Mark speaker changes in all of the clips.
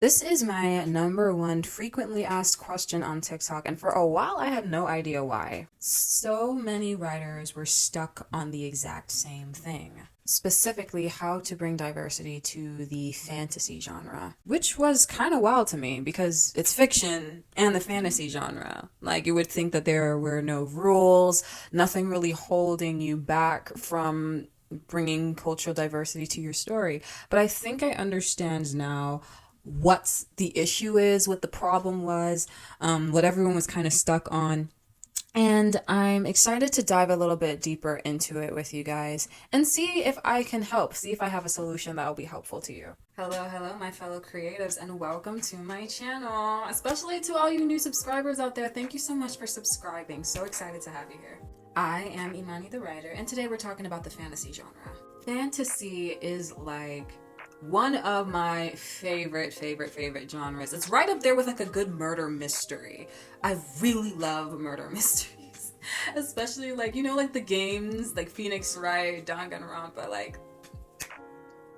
Speaker 1: This is my number one frequently asked question on TikTok, and for a while I had no idea why. So many writers were stuck on the exact same thing. Specifically, how to bring diversity to the fantasy genre, which was kind of wild to me because it's fiction and the fantasy genre. Like, you would think that there were no rules, nothing really holding you back from bringing cultural diversity to your story. But I think I understand now what the issue is, what the problem was, what everyone was kind of stuck on. And I'm excited to dive a little bit deeper into it with you guys and see if I can help, see if I have a solution that will be helpful to you. Hello, hello, my fellow creatives, and welcome to my channel. Especially to all you new subscribers out there, thank you so much for subscribing. So excited to have you here. I am Imani the writer, and today we're talking about the fantasy genre. Fantasy is like one of my favorite genres. It's right up there with like a good murder mystery. I really love murder mysteries. Especially like, like the games, like Phoenix Wright, Danganronpa, like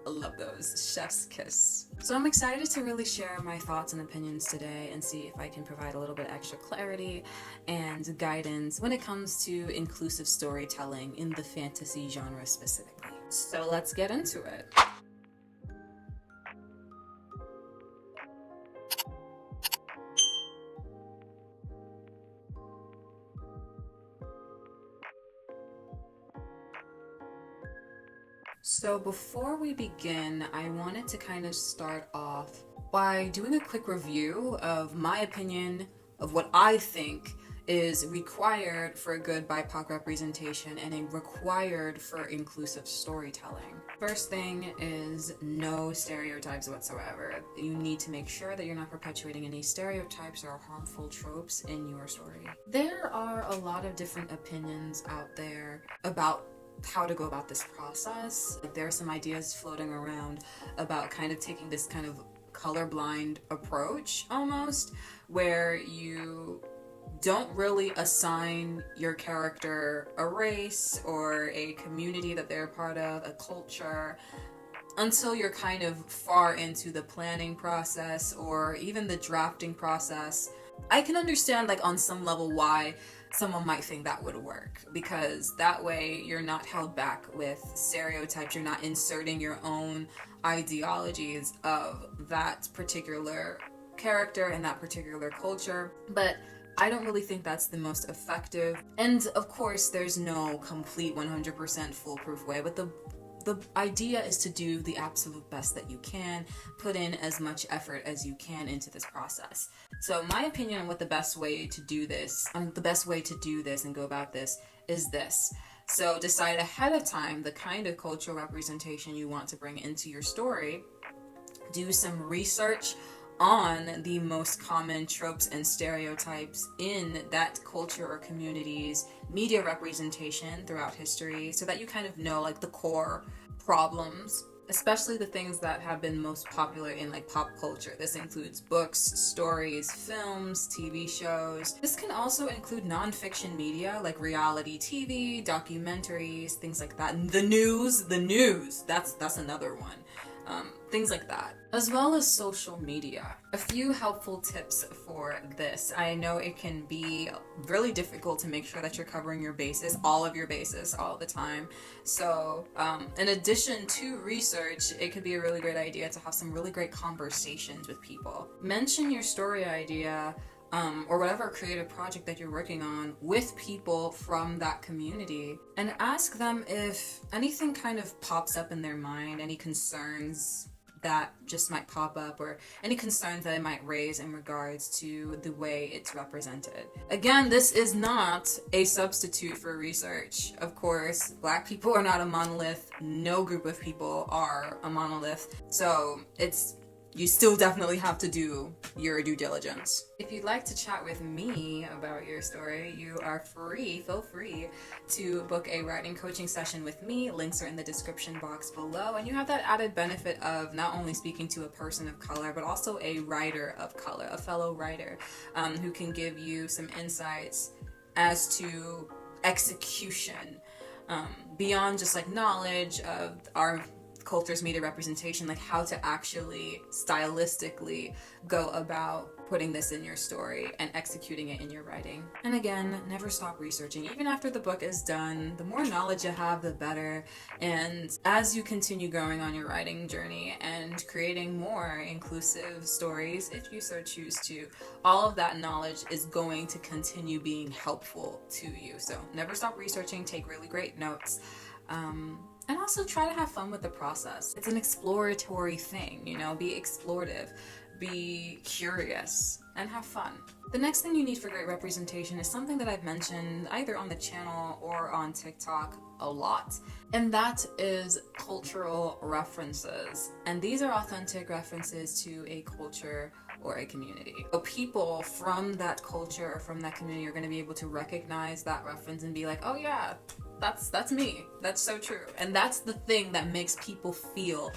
Speaker 1: I love those. Chef's kiss. So I'm excited to really share my thoughts and opinions today and see if I can provide a little bit extra clarity and guidance when it comes to inclusive storytelling in the fantasy genre specifically. So let's get into it. So before we begin, I wanted to kind of start off by doing a quick review of my opinion of what I think is required for a good BIPOC representation and required for inclusive storytelling. First thing is no stereotypes whatsoever. You need to make sure that you're not perpetuating any stereotypes or harmful tropes in your story. There are a lot of different opinions out there about how to go about this process. Like, there are some ideas floating around about kind of taking this kind of colorblind approach almost, where you don't really assign your character a race or a community that they're a part of, a culture, until you're kind of far into the planning process or even the drafting process. I can understand, like, on some level why someone might think that would work, because that way you're not held back with stereotypes, you're not inserting your own ideologies of that particular character and that particular culture. But I don't really think that's the most effective. And of course, there's no complete 100% foolproof way, but the idea is to do the absolute best that you can, put in as much effort as you can into this process. So my opinion on what the best way to do this and go about this is this. So decide ahead of time the kind of cultural representation you want to bring into your story. Do some research on the most common tropes and stereotypes in that culture or community's media representation throughout history, so that you kind of know like the core problems, especially the things that have been most popular in like pop culture. This includes books, stories, films, TV shows. This can also include non-fiction media like reality TV, documentaries, things like that. And the news, that's another one. Things like that, as well as social media. A few helpful tips for this. I know it can be really difficult to make sure that you're covering your bases, all of your bases, all the time. So in addition to research, it could be a really great idea to have some really great conversations with people. Mention your story idea or whatever creative project that you're working on with people from that community, and ask them if anything kind of pops up in their mind, any concerns that just might pop up, or any concerns that it might raise in regards to the way it's represented. Again, this is not a substitute for research. Of course, Black people are not a monolith. No group of people are a monolith. So you still definitely have to do your due diligence. If you'd like to chat with me about your story, you are feel free to book a writing coaching session with me. Links are in the description box below, and you have that added benefit of not only speaking to a person of color, but also a writer of color, a fellow writer, who can give you some insights as to execution, beyond just like knowledge of our cultures, media representation, like how to actually stylistically go about putting this in your story and executing it in your writing. And again, never stop researching. Even after the book is done, the more knowledge you have, the better. And as you continue growing on your writing journey and creating more inclusive stories, if you so choose to, all of that knowledge is going to continue being helpful to you. So never stop researching, take really great notes. And also try to have fun with the process. It's an exploratory thing, you know, be explorative, be curious, and have fun. The next thing you need for great representation is something that I've mentioned either on the channel or on TikTok a lot, and that is cultural references. And these are authentic references to a culture or a community. So people from that culture or from that community are going to be able to recognize that reference and be like, oh yeah, that's me. That's so true. And that's the thing that makes people feel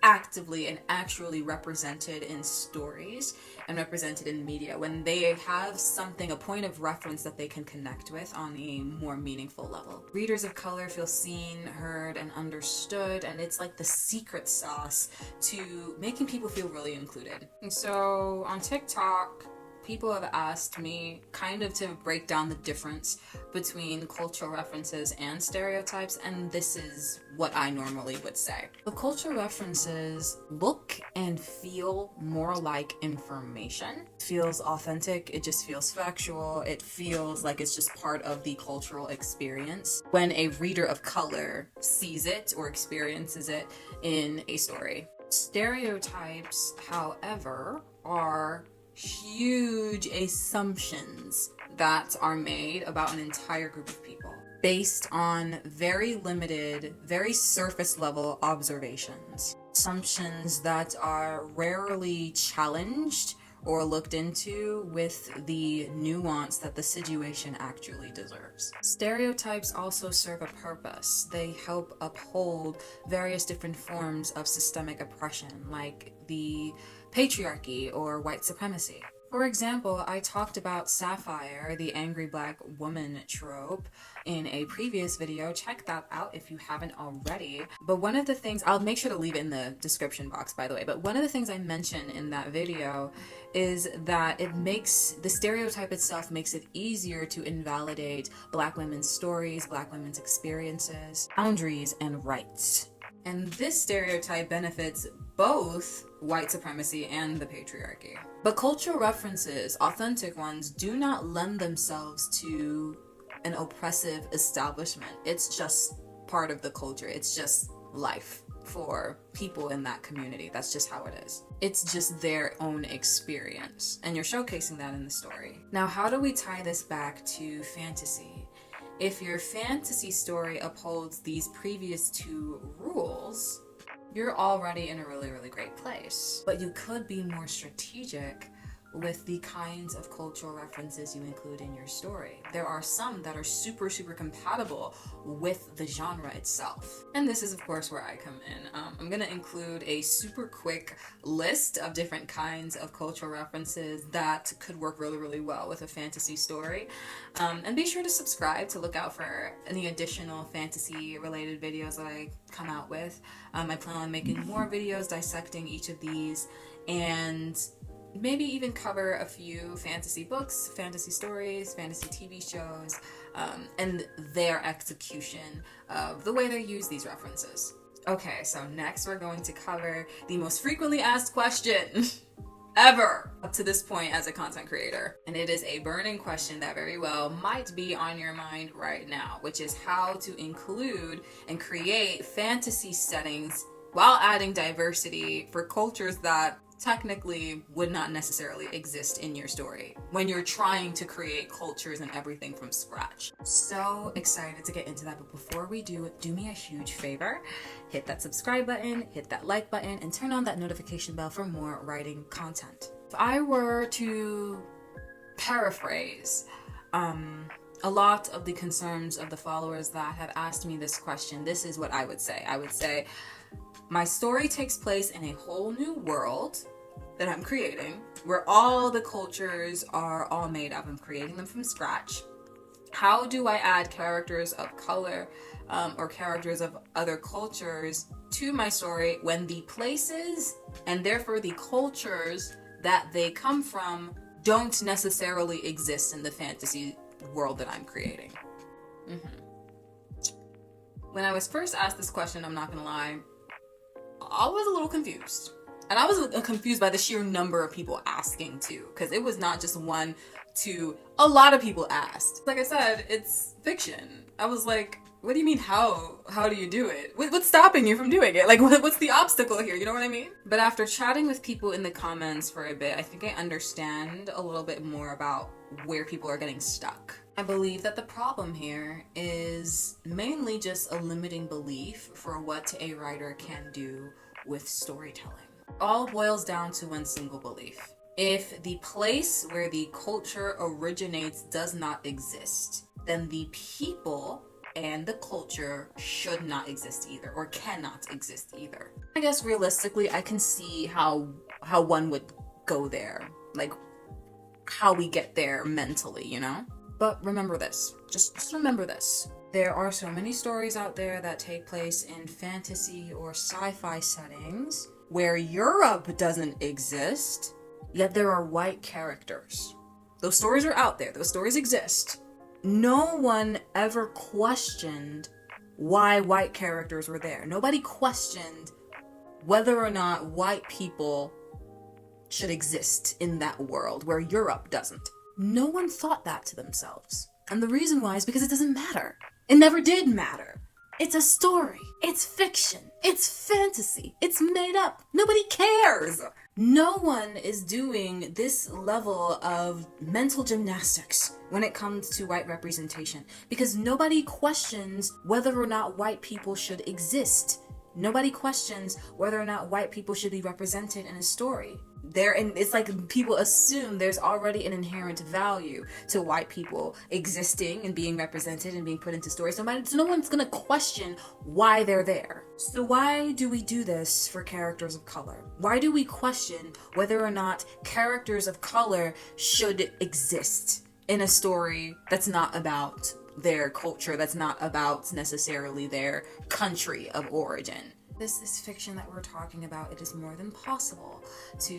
Speaker 1: actively and actually represented in stories and represented in media, when they have something, a point of reference that they can connect with on a more meaningful level. Readers of color feel seen, heard, and understood, and it's like the secret sauce to making people feel really included. And so on TikTok, people have asked me kind of to break down the difference between cultural references and stereotypes, and this is what I normally would say. The cultural references look and feel more like information. It feels authentic, it just feels factual, it feels like it's just part of the cultural experience when a reader of color sees it or experiences it in a story. Stereotypes, however, are huge assumptions that are made about an entire group of people based on very limited, very surface level observations. Assumptions that are rarely challenged or looked into with the nuance that the situation actually deserves. Stereotypes also serve a purpose. They help uphold various different forms of systemic oppression, like the patriarchy or white supremacy. For example, I talked about Sapphire, the angry black woman trope, in a previous video. Check that out if you haven't already. But one of the things, I'll make sure to leave it in the description box, by the way, but one of the things I mentioned in that video is that it makes, the stereotype itself makes it easier to invalidate black women's stories, black women's experiences, boundaries, and rights. And this stereotype benefits both white supremacy and the patriarchy. But cultural references, authentic ones, do not lend themselves to an oppressive establishment. It's just part of the culture. It's just life for people in that community. That's just how it is. It's just their own experience, and you're showcasing that in the story. Now, how do we tie this back to fantasy? If your fantasy story upholds these previous two rules, you're already in a really, really great place. But you could be more strategic with the kinds of cultural references you include in your story. There are some that are super, super compatible with the genre itself. And this is, of course, where I come in. I'm gonna include a super quick list of different kinds of cultural references that could work really, really well with a fantasy story. And be sure to subscribe to look out for any additional fantasy-related videos that I come out with. I plan on making more videos dissecting each of these, and maybe even cover a few fantasy books, fantasy stories, fantasy TV shows, and their execution of the way they use these references. Okay, so next we're going to cover the most frequently asked question ever up to this point as a content creator. And it is a burning question that very well might be on your mind right now, which is how to include and create fantasy settings while adding diversity for cultures that technically would not necessarily exist in your story when you're trying to create cultures and everything from scratch. So excited to get into that, but before we do me a huge favor, hit that subscribe button, hit that like button, and turn on that notification bell for more writing content. If I were to paraphrase a lot of the concerns of the followers that have asked me this question, this is what I would say. I would say, my story takes place in a whole new world that I'm creating, where all the cultures are all made up. I'm creating them from scratch. How do I add characters of color or characters of other cultures to my story when the places and therefore the cultures that they come from don't necessarily exist in the fantasy world that I'm creating. When I was first asked this question, I'm not gonna lie, I was a little confused. And I was confused by the sheer number of people asking too, because it was not just one, two, a lot of people asked. Like I said, it's fiction. I was like, what do you mean how? How do you do it? What's stopping you from doing it? Like, what's the obstacle here? You know what I mean? But after chatting with people in the comments for a bit, I think I understand a little bit more about where people are getting stuck. I believe that the problem here is mainly just a limiting belief for what a writer can do with storytelling. All boils down to one single belief. If the place where the culture originates does not exist, then the people and the culture should not exist either, or cannot exist either. I guess realistically, I can see how one would go there, like how we get there mentally, you know? But remember this, just remember this. There are so many stories out there that take place in fantasy or sci-fi settings where Europe doesn't exist, yet there are white characters. Those stories are out there, those stories exist. No one ever questioned why white characters were there. Nobody questioned whether or not white people should exist in that world where Europe doesn't. No one thought that to themselves. And the reason why is because it doesn't matter. It never did matter. It's a story. It's fiction. It's fantasy. It's made up. Nobody cares. No one is doing this level of mental gymnastics when it comes to white representation because nobody questions whether or not white people should exist. Nobody questions whether or not white people should be represented in a story. It's like people assume there's already an inherent value to white people existing and being represented and being put into stories. So no one's gonna question why they're there. So why do we do this for characters of color? Why do we question whether or not characters of color should exist in a story that's not about their culture, that's not about necessarily their country of origin? This fiction that we're talking about, it is more than possible to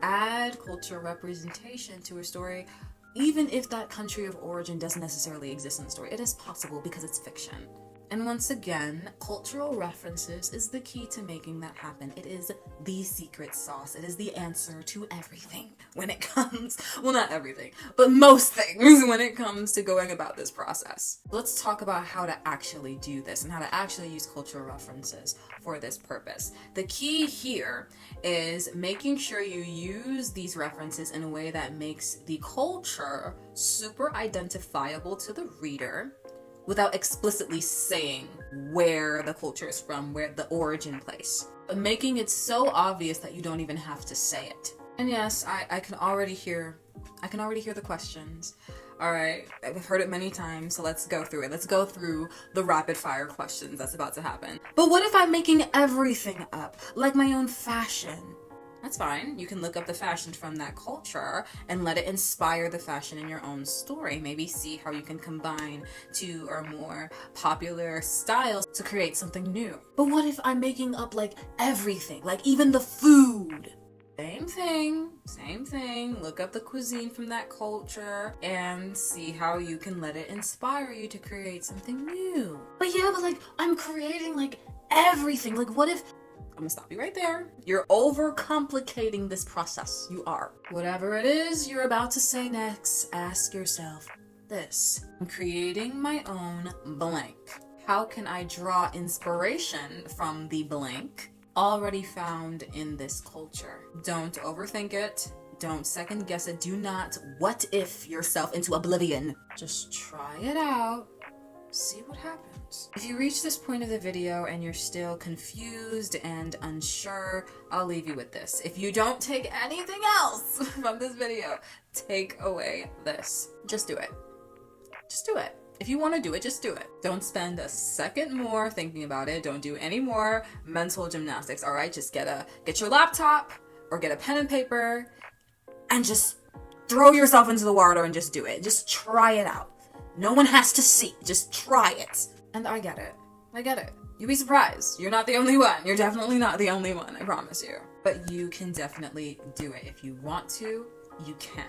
Speaker 1: add cultural representation to a story, even if that country of origin doesn't necessarily exist in the story. It is possible because it's fiction. And once again, cultural references is the key to making that happen. It is the secret sauce. It is the answer to everything when it comes, well, not everything, but most things when it comes to going about this process. Let's talk about how to actually do this and how to actually use cultural references for this purpose. The key here is making sure you use these references in a way that makes the culture super identifiable to the reader, without explicitly saying where the culture is from, where the origin place. But making it so obvious that you don't even have to say it. And yes, I can already hear the questions. All right, I've heard it many times, so let's go through it. Let's go through the rapid fire questions that's about to happen. But what if I'm making everything up, like my own fashion? That's fine. You can look up the fashion from that culture and let it inspire the fashion in your own story. Maybe see how you can combine two or more popular styles to create something new. But what if I'm making up like everything, like even the food? Same thing. Look up the cuisine from that culture and see how you can let it inspire you to create something new. But like I'm creating like everything. Like what if... I'm gonna stop you right there. You're overcomplicating this process. You are. Whatever it is you're about to say next, ask yourself this. I'm creating my own blank. How can I draw inspiration from the blank already found in this culture? Don't overthink it. Don't second guess it. Do not what if yourself into oblivion. Just try it out. See what happens. If you reach this point of the video and you're still confused and unsure, I'll leave you with this. If you don't take anything else from this video, take away this. Just do it. Just do it. If you want to do it, just do it. Don't spend a second more thinking about it. Don't do any more mental gymnastics, all right? Just get your laptop or get a pen and paper and just throw yourself into the water and just do it. Just try it out. No one has to see. Just try it. And I get it. I get it. You'd be surprised. You're not the only one. You're definitely not the only one, I promise you. But you can definitely do it. If you want to, you can.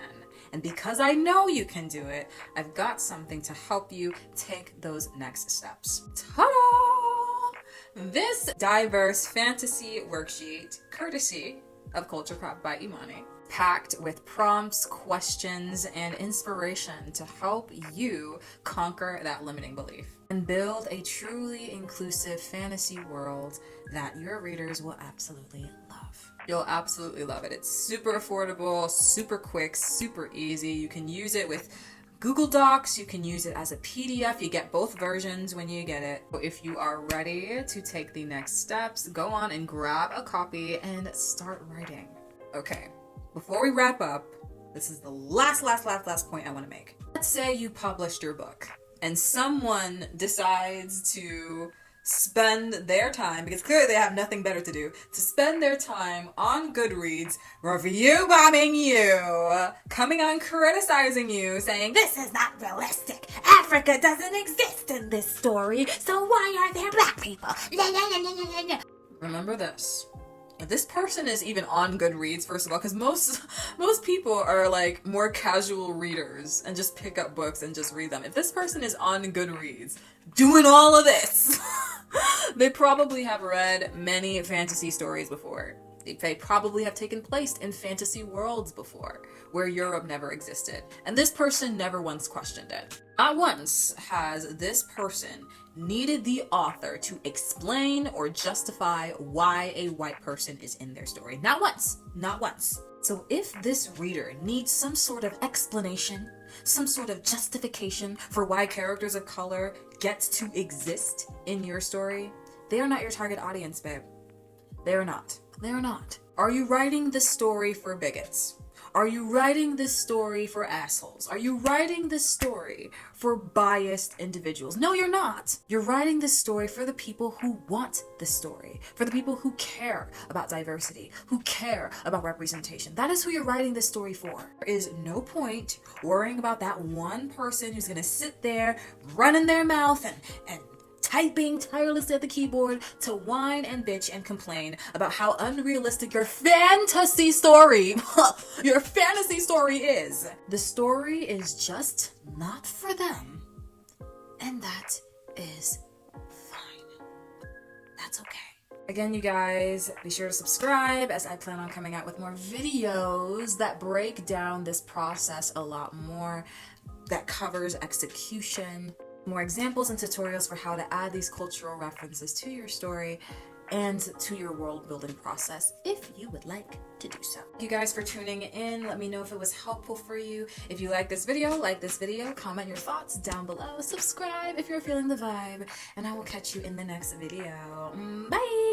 Speaker 1: And because I know you can do it, I've got something to help you take those next steps. Ta-da! This diverse fantasy worksheet, courtesy of Culture Crop by Imani, packed with prompts, questions, and inspiration to help you conquer that limiting belief and build a truly inclusive fantasy world that your readers will absolutely love. You'll absolutely love it. It's super affordable, super quick, super easy. You can use it with Google Docs, you can use it as a PDF. You get both versions when you get it. If you are ready to take the next steps, go on and grab a copy and start writing. Okay. Before we wrap up, this is the last point I want to make. Let's say you published your book and someone decides to spend their time, because clearly they have nothing better to do, to spend their time on Goodreads review bombing you, coming on criticizing you, saying, "This is not realistic. Africa doesn't exist in this story, so why are there black people?" Remember this. If this person is even on Goodreads, first of all, because most people are like more casual readers and just pick up books and just read them. If this person is on Goodreads doing all of this, they probably have read many fantasy stories before. They probably have taken place in fantasy worlds before, where Europe never existed. And this person never once questioned it. Not once has this person needed the author to explain or justify why a white person is in their story. Not once. Not once. So if this reader needs some sort of explanation, some sort of justification for why characters of color get to exist in your story, they are not your target audience, babe. They are not. They are not. Are you writing this story for bigots? Are you writing this story for assholes? Are you writing this story for biased individuals? No, you're not. You're writing this story for the people who want this story, for the people who care about diversity, who care about representation. That is who you're writing this story for. There is no point worrying about that one person who's gonna sit there running their mouth and typing tirelessly at the keyboard to whine and bitch and complain about how unrealistic your fantasy story, your fantasy story is. The story is just not for them, and that is fine. That's okay. Again, you guys, be sure to subscribe, as I plan on coming out with more videos that break down this process a lot more, that covers execution, more examples and tutorials for how to add these cultural references to your story and to your world building process if you would like to do so. Thank you guys for tuning in. Let me know if it was helpful for you. If you like this video, comment your thoughts down below, subscribe if you're feeling the vibe, and I will catch you in the next video. Bye!